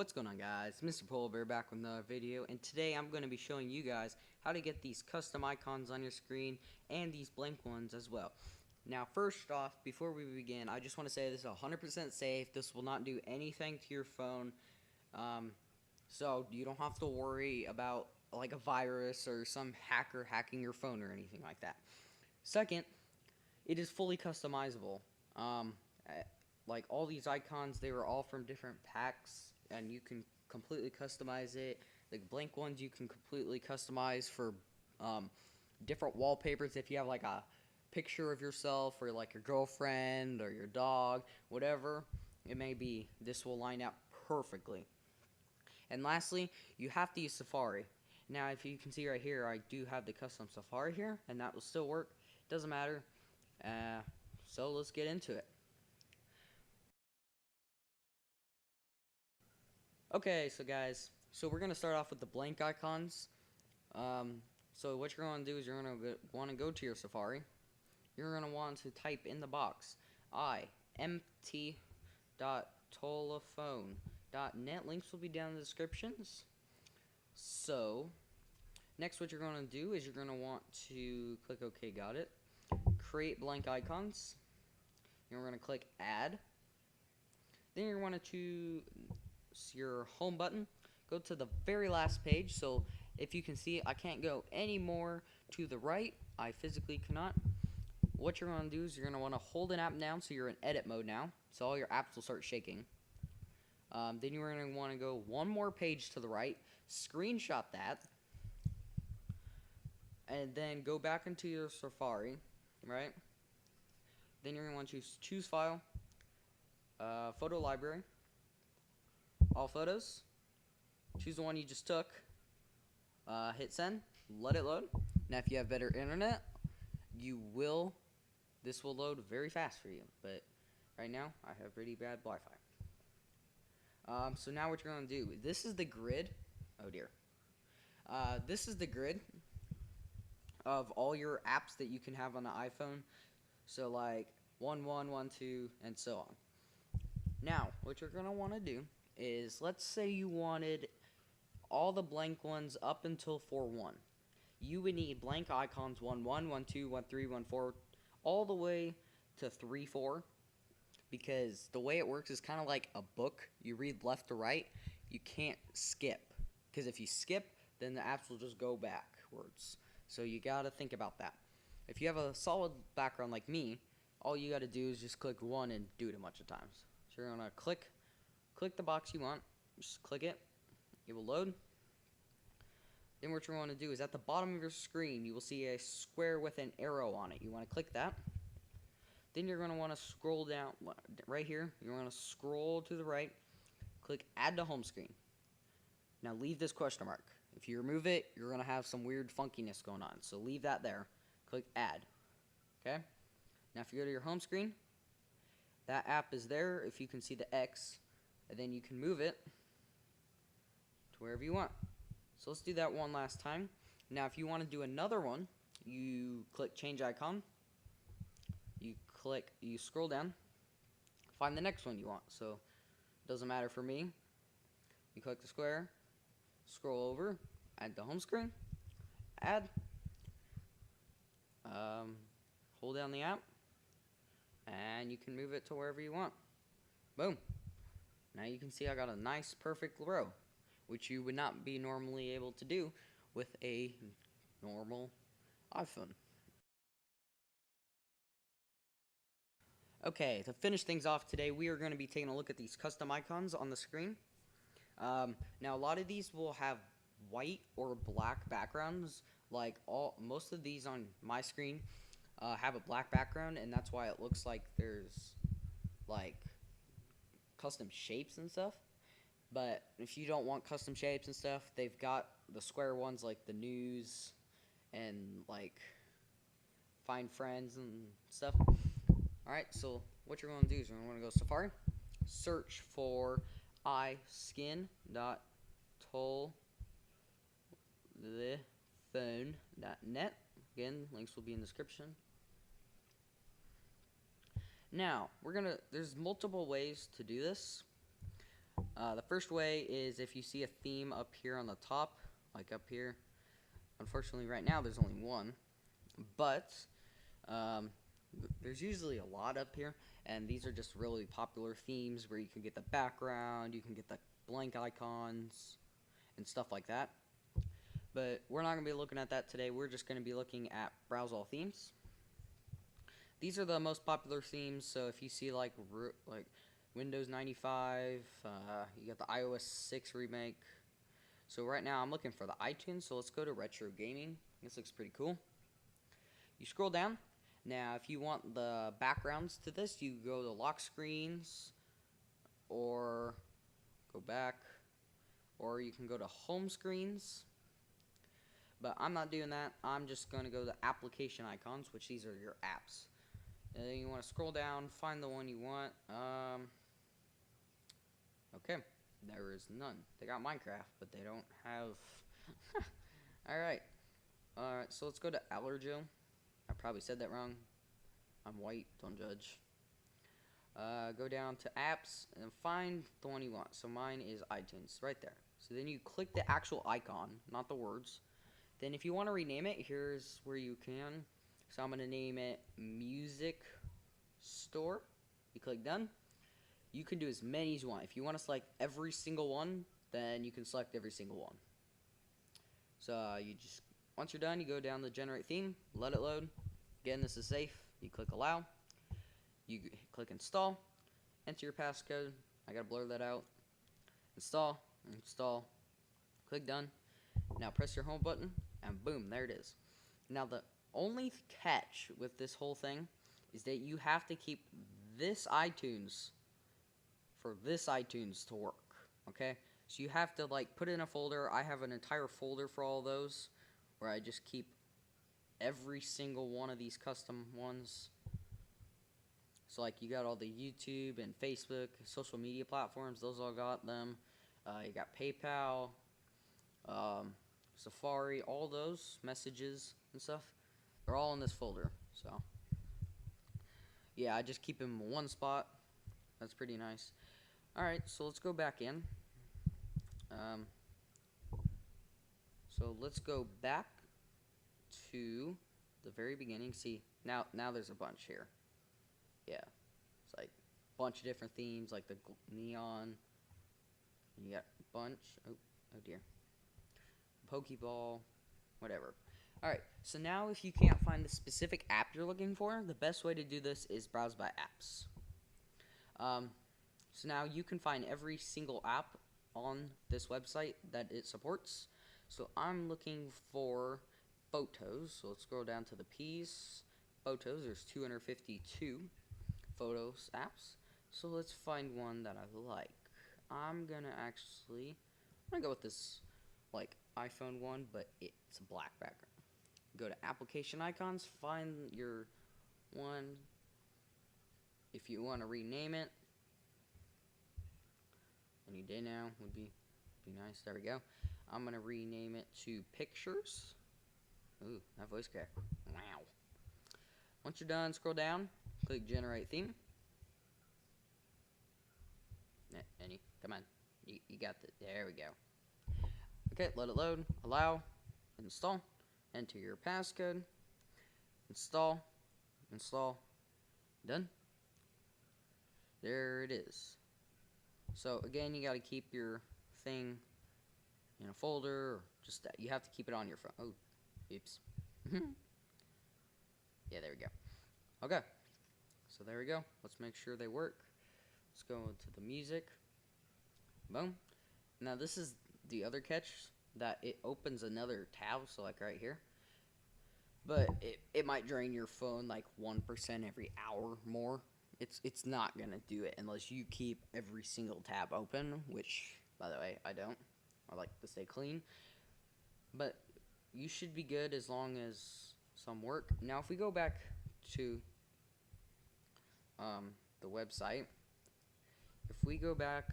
What's going on, guys? Mr. Polar Bear back with another video, and today I'm going to be showing you guys how to get these custom icons on your screen and these blank ones as well. Now, first off, before we begin, I just want to say this is 100% safe. This will not do anything to your phone, so you don't have to worry about like a virus or some hacker hacking your phone or anything like that. Second, it is fully customizable. Like all these icons, they were all from different packs, and you can completely customize it. The blank ones you can completely customize for different wallpapers. If you have like a picture of yourself or like your girlfriend or your dog, whatever it may be, this will line up perfectly. And lastly, you have to use Safari. Now, if you can see right here, I do have the custom Safari here, and that will still work. Doesn't matter. So let's get into it. Okay, so guys, we're gonna start off with the blank icons. So what you're gonna do is you're gonna want to go to your Safari. You're gonna want to type in the box imt.tolophone.net. Links will be down in the descriptions. So next, what you're gonna do is you're gonna want to click OK. Got it. Create blank icons. You're gonna click Add. Then you're gonna choose your home button. Go to the very last page. So if you can see, I can't go any more to the right. I physically cannot. What you're going to do is you're going to want to hold an app down so you're in edit mode now. So all your apps will start shaking. Then you're going to want to go one more page to the right. Screenshot that. And then go back into your Safari. Right? Then you're going to want to choose File. Photo Library. All photos. Choose the one you just took. Hit send. Let it load. Now, if you have better internet, this will load very fast for you. But right now, I have pretty bad Wi-Fi. So now what you're going to do, this is the grid. Oh dear. This is the grid of all your apps that you can have on the iPhone. So like 1, 1, 1, 2, and so on. Now, what you're going to want to do is, let's say you wanted all the blank ones up until 4.1. You would need blank icons 1.1, 1.2, 1.3, 1.4, all the way to 3.4, because the way it works is kind of like a book. You read left to right. You can't skip, because if you skip, then the apps will just go backwards. So you gotta think about that. If you have a solid background like me, all you gotta do is just click 1 and do it a bunch of times. So you're gonna click the box you want, just click it, it will load. Then what you want to do is at the bottom of your screen, you will see a square with an arrow on it. You want to click that. Then you're going to want to scroll down right here. You're going to scroll to the right, click Add to Home Screen. Now leave this question mark. If you remove it, you're going to have some weird funkiness going on. So leave that there. Click Add. Okay? Now if you go to your home screen, that app is there. If you can see the X, and then you can move it to wherever you want. So let's do that one last time. Now if you want to do another one, you click change icon. You scroll down, find the next one you want. So it doesn't matter for me. You click the square, scroll over, add the home screen, add, hold down the app, and you can move it to wherever you want. Boom. Now you can see I got a nice perfect row, which you would not be normally able to do with a normal iPhone. Okay, to finish things off today, we are going to be taking a look at these custom icons on the screen. Now a lot of these will have white or black backgrounds. Like most of these on my screen have a black background, and that's why it looks like there's like custom shapes and stuff. But if you don't want custom shapes and stuff, they've got the square ones like the news and like find friends and stuff. Alright, so what you're going to do is you're going to go Safari, search for iskin.tolophone.net. Again, links will be in the description. Now, there's multiple ways to do this. The first way is if you see a theme up here on the top, like up here. Unfortunately, right now there's only one, but um, there's usually a lot up here, and these are just really popular themes where you can get the background, you can get the blank icons, and stuff like that. But we're not going to be looking at that today. We're just going to be looking at browse all themes. These are the most popular themes, so if you see like Windows 95, you got the iOS 6 remake. So right now I'm looking for the iTunes, so let's go to retro gaming. This looks pretty cool. You scroll down. Now if you want the backgrounds to this, you go to lock screens, or go back, or you can go to home screens. But I'm not doing that. I'm just going to go to application icons, which these are your apps. And then you want to scroll down, find the one you want. Okay, there is none. They got Minecraft, but they don't have... Alright, so let's go to Allergil. I probably said that wrong. I'm white, don't judge. Go down to apps and find the one you want. So mine is iTunes, right there. So then you click the actual icon, not the words. Then if you want to rename it, here's where you can. So I'm going to name it Music Store. You click done. You can do as many as you want. If you want to select every single one, then you can select every single one. So you just, once you're done, you go down to generate theme, let it load. Again, this is safe. You click allow. You click install. Enter your passcode. I gotta blur that out. Install. Install. Click done. Now press your home button, and boom, there it is. Now the only catch with this whole thing is that you have to keep this iTunes for this iTunes to work, okay? So you have to like put it in a folder. I have an entire folder for all those where I just keep every single one of these custom ones. So like you got all the YouTube and Facebook, social media platforms, those all got them. You got PayPal, Safari, all those messages and stuff. They're all in this folder. So yeah, I just keep them in one spot. That's pretty nice. Alright, so let's go back in. So let's go back to the very beginning. See, now there's a bunch here. Yeah, it's like a bunch of different themes, like the neon. You got a bunch. Oh dear. Pokeball, whatever. Alright, so now if you can't find the specific app you're looking for, the best way to do this is browse by apps. So now you can find every single app on this website that it supports. So I'm looking for photos. So let's scroll down to the P's. Photos, there's 252 photos apps. So let's find one that I like. I'm gonna go with this like iPhone one, but it's a black background. Go to application icons, find your one. If you want to rename it, any day now would be nice. There we go. I'm gonna rename it to Pictures. Ooh, that voice crack. Wow. Once you're done, scroll down, click Generate Theme. Any, come on, you got the. There we go. Okay, let it load. Allow. Install. Enter your passcode. Install. Install. Done. There it is. So again, you got to keep your thing in a folder, or just that. You have to keep it on your phone. Oh, oops. Yeah, there we go. Okay, so there we go. Let's make sure they work. Let's go into the music. Boom. Now this is the other catch, that it opens another tab, so like right here. But it might drain your phone like 1% every hour more. It's not gonna do it unless you keep every single tab open, which, by the way, I don't. I like to stay clean. But you should be good as long as some work. Now if we go back to the website, if we go back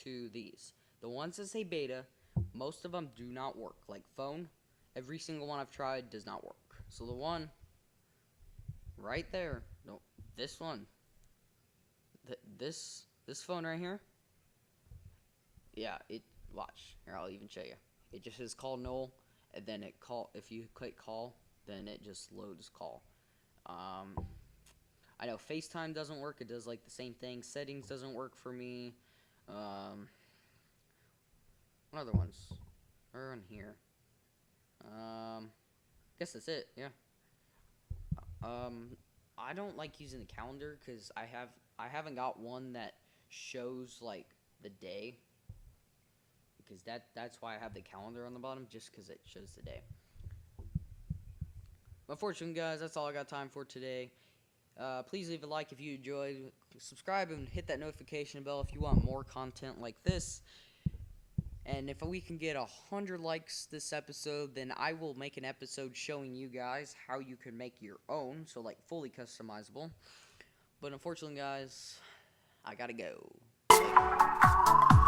to these, the ones that say beta, most of them do not work. Like phone, every single one I've tried does not work. So the one right there, no, this one, this phone right here, Yeah, watch. Here, I'll even show you. It just says call Noel, and then if you click call, then it just loads call. I know FaceTime doesn't work. It does like the same thing. Settings doesn't work for me. What other ones are on here? Guess that's it. Yeah. I don't like using the calendar because I haven't got one that shows like the day, because that's why I have the calendar on the bottom, just because it shows the day. Unfortunately, guys, that's all I got time for today. Please leave a like if you enjoyed. Subscribe and hit that notification bell if you want more content like this. And if we can get 100 likes this episode, then I will make an episode showing you guys how you can make your own, so like fully customizable. But unfortunately, guys, I gotta go. Later.